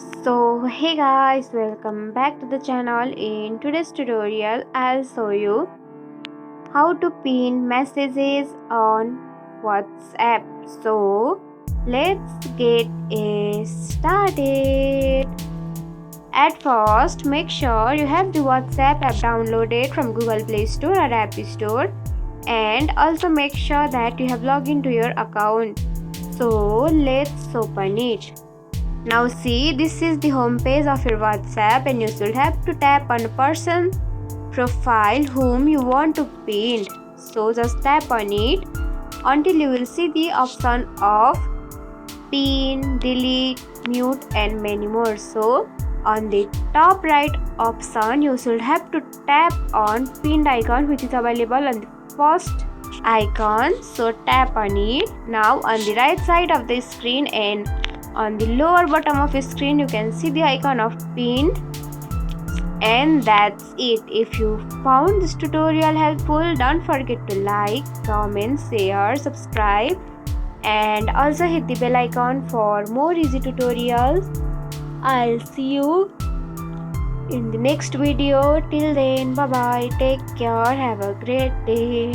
So hey guys, welcome back to the channel. In today's tutorial I'll show you how to pin messages on WhatsApp. So let's get started. At first, make sure you have the WhatsApp app downloaded from Google Play Store or App Store, and also make sure that you have logged into your account. So let's open it. Now see, this is the home page of your WhatsApp, and you should have to tap on a person's profile whom you want to pin. So just tap on it until you will see the option of pin, delete, mute and many more. So on the top right option, you should have to tap on pinned icon, which is available on the first icon. So tap on it. Now on the right side of the screen and on the lower bottom of the screen, you can see the icon of pinned. And that's it. If you found this tutorial helpful, don't forget to like, comment, share, subscribe, and also hit the bell icon for more easy tutorials. I'll see you in the next video. Till then, bye bye, take care, have a great day.